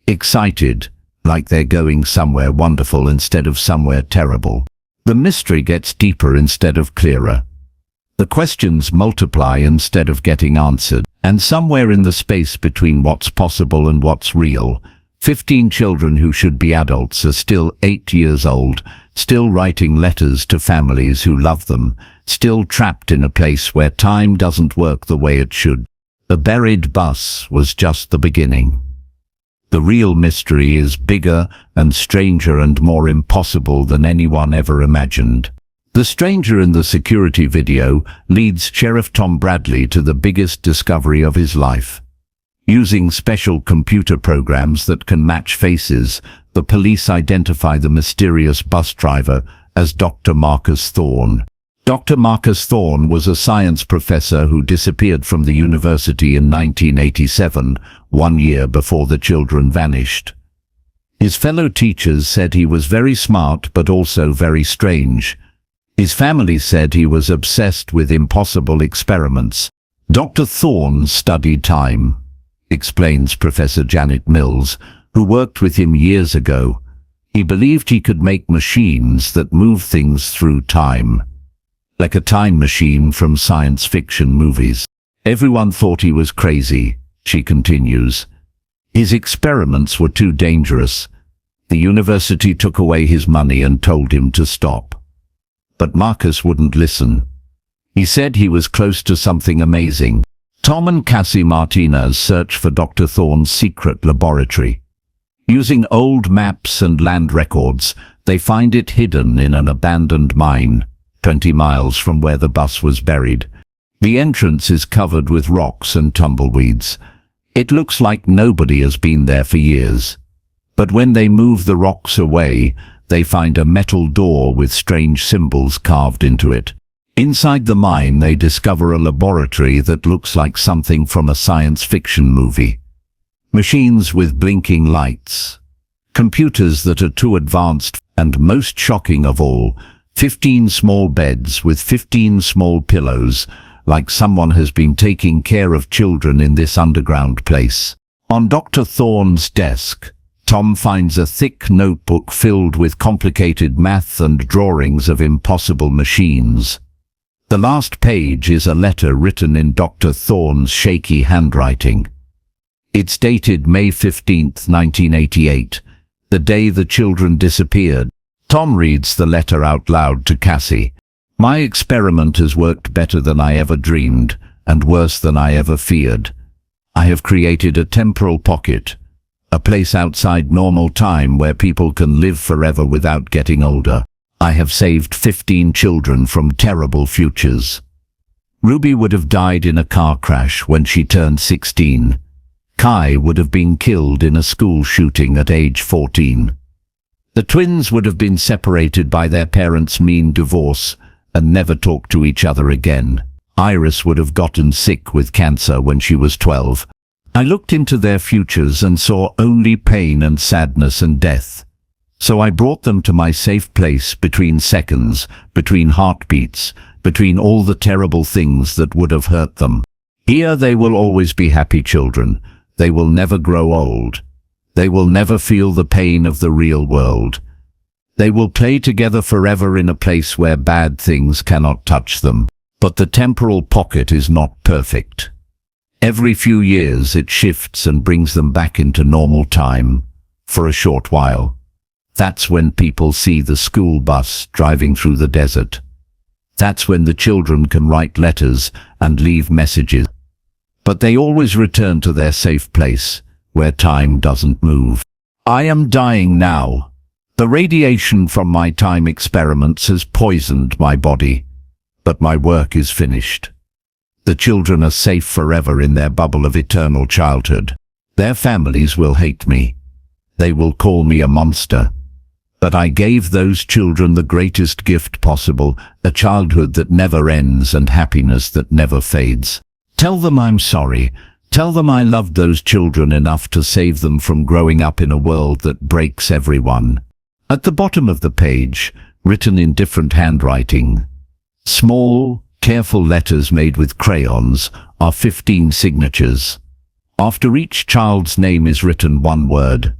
excited, like they're going somewhere wonderful instead of somewhere terrible. The mystery gets deeper instead of clearer. The questions multiply instead of getting answered. And somewhere in the space between what's possible and what's real, 15 children who should be adults are still 8 years old, still writing letters to families who love them, still trapped in a place where time doesn't work the way it should. The buried bus was just the beginning. The real mystery is bigger and stranger and more impossible than anyone ever imagined. The stranger in the security video leads Sheriff Tom Bradley to the biggest discovery of his life. Using special computer programs that can match faces, The police identify the mysterious bus driver as Dr. Marcus Thorne. Dr. Marcus Thorne was a science professor who disappeared from the university in 1987, 1 year before the children vanished. His fellow teachers said he was very smart but also very strange. His family said he was obsessed with impossible experiments. Dr. Thorne studied time, explains Professor Janet Mills, who worked with him years ago. He believed he could make machines that move things through time, like a time machine from science fiction movies. Everyone thought he was crazy, she continues. His experiments were too dangerous. The university took away his money and told him to stop. But Marcus wouldn't listen. He said he was close to something amazing. Tom and Cassie Martinez search for Dr. Thorne's secret laboratory. Using old maps and land records, they find it hidden in an abandoned mine, 20 miles from where the bus was buried. The entrance is covered with rocks and tumbleweeds. It looks like nobody has been there for years. But when they move the rocks away, they find a metal door with strange symbols carved into it. Inside the mine, they discover a laboratory that looks like something from a science fiction movie. Machines with blinking lights. Computers that are too advanced, and most shocking of all, 15 small beds with 15 small pillows, like someone has been taking care of children in this underground place. On Dr. Thorne's desk, Tom finds a thick notebook filled with complicated math and drawings of impossible machines. The last page is a letter written in Dr. Thorne's shaky handwriting. It's dated May 15, 1988, the day the children disappeared. Tom reads the letter out loud to Cassie. My experiment has worked better than I ever dreamed, and worse than I ever feared. I have created a temporal pocket, a place outside normal time where people can live forever without getting older. I have saved 15 children from terrible futures. Ruby would have died in a car crash when she turned 16. Kai would have been killed in a school shooting at age 14. The twins would have been separated by their parents' mean divorce and never talked to each other again. Iris would have gotten sick with cancer when she was 12. I looked into their futures and saw only pain and sadness and death. So I brought them to my safe place between seconds, between heartbeats, between all the terrible things that would have hurt them. Here they will always be happy children. They will never grow old. They will never feel the pain of the real world. They will play together forever in a place where bad things cannot touch them. But the temporal pocket is not perfect. Every few years it shifts and brings them back into normal time, for a short while. That's when people see the school bus driving through the desert. That's when the children can write letters and leave messages. But they always return to their safe place, where time doesn't move. I am dying now. The radiation from my time experiments has poisoned my body, but my work is finished. The children are safe forever in their bubble of eternal childhood. Their families will hate me. They will call me a monster. But I gave those children the greatest gift possible, a childhood that never ends and happiness that never fades. Tell them I'm sorry. Tell them I loved those children enough to save them from growing up in a world that breaks everyone. At the bottom of the page, written in different handwriting, small, careful letters made with crayons, are 15 signatures. After each child's name is written one word.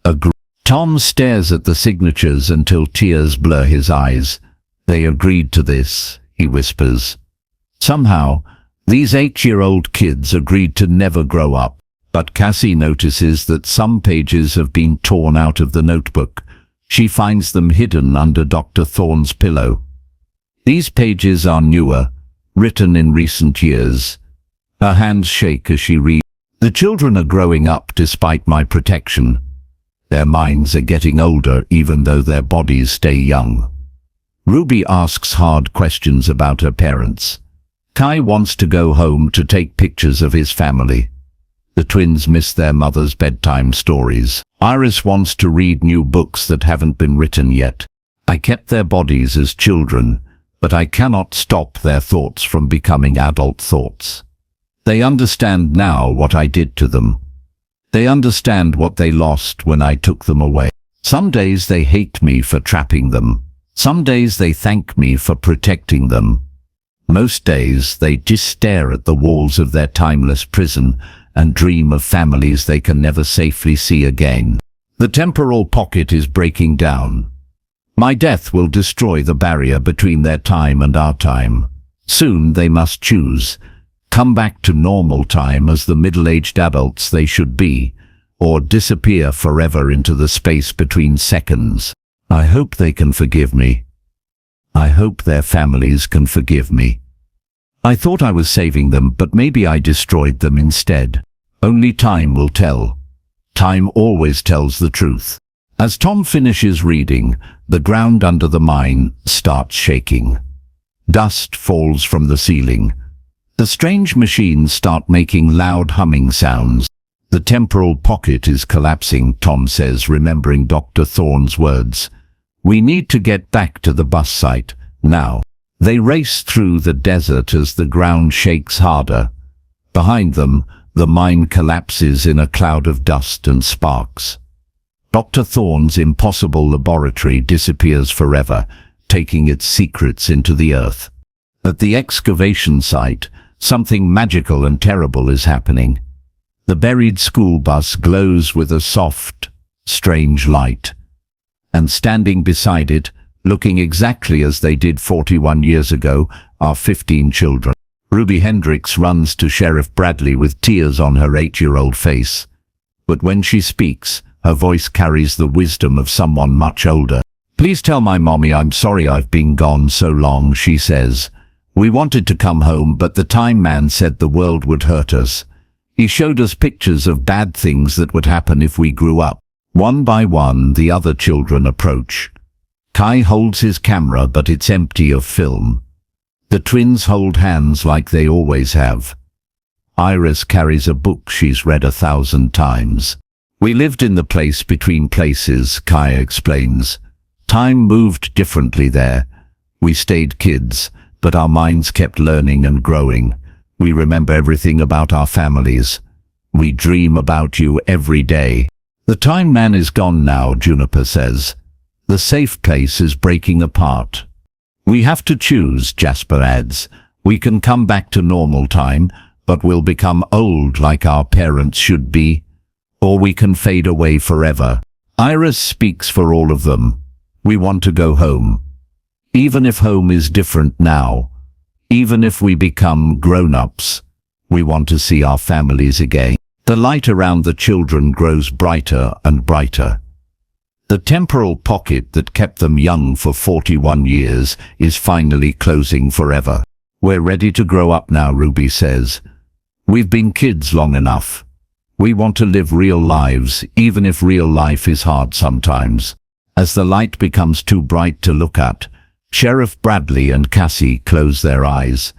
Agree. Tom stares at the signatures until tears blur his eyes. They agreed to this, he whispers. Somehow, these 8-year-old kids agreed to never grow up. But Cassie notices that some pages have been torn out of the notebook. She finds them hidden under Dr. Thorne's pillow. These pages are newer, written in recent years. Her hands shake as she reads. The children are growing up despite my protection. Their minds are getting older even though their bodies stay young. Ruby asks hard questions about her parents. Kai wants to go home to take pictures of his family. The twins miss their mother's bedtime stories. Iris wants to read new books that haven't been written yet. I kept their bodies as children, but I cannot stop their thoughts from becoming adult thoughts. They understand now what I did to them. They understand what they lost when I took them away. Some days they hate me for trapping them. Some days they thank me for protecting them. Most days they just stare at the walls of their timeless prison and dream of families they can never safely see again. The temporal pocket is breaking down. My death will destroy the barrier between their time and our time. Soon they must choose. Come back to normal time as the middle-aged adults they should be, or disappear forever into the space between seconds. I hope they can forgive me. I hope their families can forgive me. I thought I was saving them, but maybe I destroyed them instead. Only time will tell. Time always tells the truth. As Tom finishes reading, the ground under the mine starts shaking. Dust falls from the ceiling. The strange machines start making loud humming sounds. The temporal pocket is collapsing, Tom says, remembering Dr. Thorne's words. We need to get back to the bus site, now. They race through the desert as the ground shakes harder. Behind them, the mine collapses in a cloud of dust and sparks. Dr. Thorne's impossible laboratory disappears forever, taking its secrets into the earth. At the excavation site, something magical and terrible is happening. The buried school bus glows with a soft, strange light. And standing beside it, looking exactly as they did 41 years ago, are 15 children. Ruby Hendricks runs to Sheriff Bradley with tears on her 8-year-old face. But when she speaks, her voice carries the wisdom of someone much older. Please tell my mommy I'm sorry I've been gone so long, she says. We wanted to come home, but the time man said the world would hurt us. He showed us pictures of bad things that would happen if we grew up. One by one, the other children approach. Kai holds his camera, but it's empty of film. The twins hold hands like they always have. Iris carries a book she's read 1,000 times. We lived in the place between places, Kai explains. Time moved differently there. We stayed kids, but our minds kept learning and growing. We remember everything about our families. We dream about you every day. The time man is gone now, Juniper says. The safe place is breaking apart. We have to choose, Jasper adds. We can come back to normal time, but we'll become old like our parents should be. Or we can fade away forever. Iris speaks for all of them. We want to go home. Even if home is different now, even if we become grown-ups, we want to see our families again. The light around the children grows brighter and brighter. The temporal pocket that kept them young for 41 years is finally closing forever. We're ready to grow up now, Ruby says. We've been kids long enough. We want to live real lives, even if real life is hard sometimes. As the light becomes too bright to look at, Sheriff Bradley and Cassie close their eyes.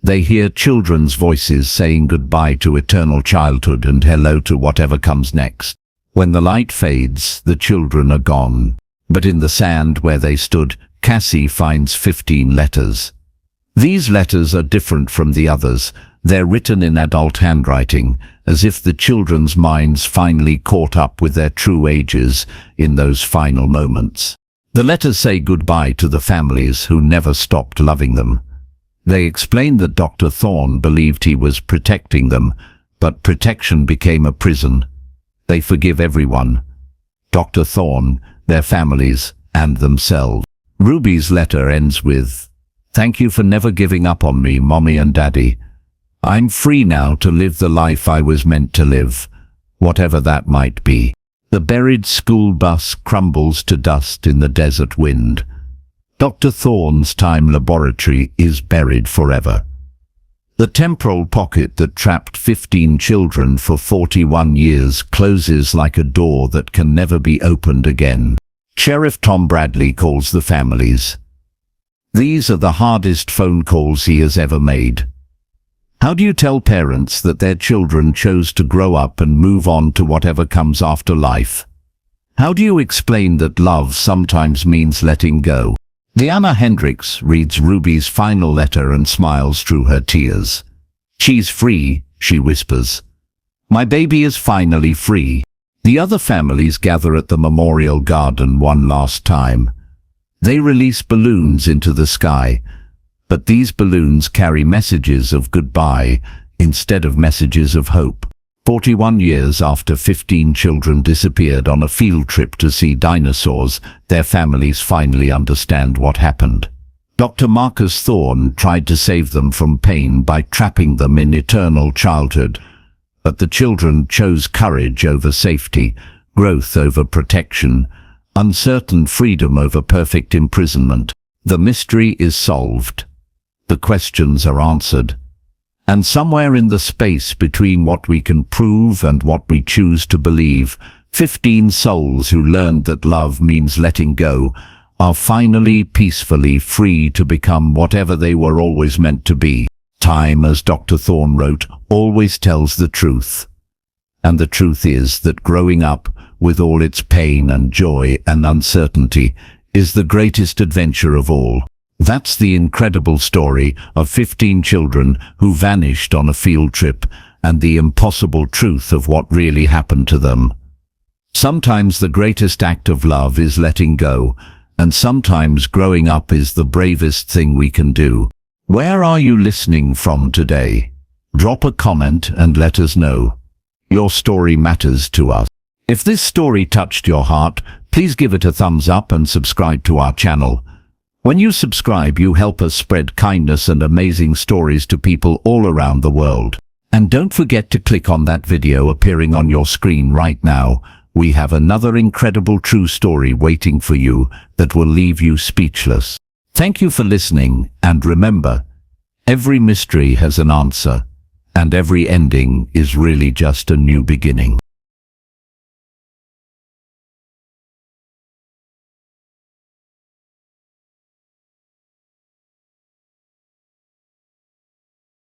They hear children's voices saying goodbye to eternal childhood and hello to whatever comes next. When the light fades, the children are gone. But in the sand where they stood, Cassie finds 15 letters. These letters are different from the others. They're written in adult handwriting, as if the children's minds finally caught up with their true ages in those final moments. The letters say goodbye to the families who never stopped loving them. They explain that Dr. Thorne believed he was protecting them, but protection became a prison. They forgive everyone. Dr. Thorne, their families, and themselves. Ruby's letter ends with, "Thank you for never giving up on me, Mommy and Daddy. I'm free now to live the life I was meant to live, whatever that might be." The buried school bus crumbles to dust in the desert wind. Dr. Thorne's time laboratory is buried forever. The temporal pocket that trapped 15 children for 41 years closes like a door that can never be opened again. Sheriff Tom Bradley calls the families. These are the hardest phone calls he has ever made. How do you tell parents that their children chose to grow up and move on to whatever comes after life? How do you explain that love sometimes means letting go? Diana Hendricks reads Ruby's final letter and smiles through her tears. "She's free," she whispers. "My baby is finally free." The other families gather at the memorial garden one last time. They release balloons into the sky, but these balloons carry messages of goodbye instead of messages of hope. 41 years after 15 children disappeared on a field trip to see dinosaurs, their families finally understand what happened. Dr. Marcus Thorne tried to save them from pain by trapping them in eternal childhood, but the children chose courage over safety, growth over protection, uncertain freedom over perfect imprisonment. The mystery is solved. The questions are answered. And somewhere in the space between what we can prove and what we choose to believe, 15 souls who learned that love means letting go are finally peacefully free to become whatever they were always meant to be. Time, as Dr. Thorne wrote, always tells the truth. And the truth is that growing up, with all its pain and joy and uncertainty, is the greatest adventure of all. That's the incredible story of 15 children who vanished on a field trip, and the impossible truth of what really happened to them. Sometimes the greatest act of love is letting go, and sometimes growing up is the bravest thing we can do. Where are you listening from today? Drop a comment and let us know. Your story matters to us. If this story touched your heart, please give it a thumbs up and subscribe to our channel. When you subscribe, you help us spread kindness and amazing stories to people all around the world. And don't forget to click on that video appearing on your screen right now. We have another incredible true story waiting for you that will leave you speechless. Thank you for listening, and remember, every mystery has an answer, and every ending is really just a new beginning.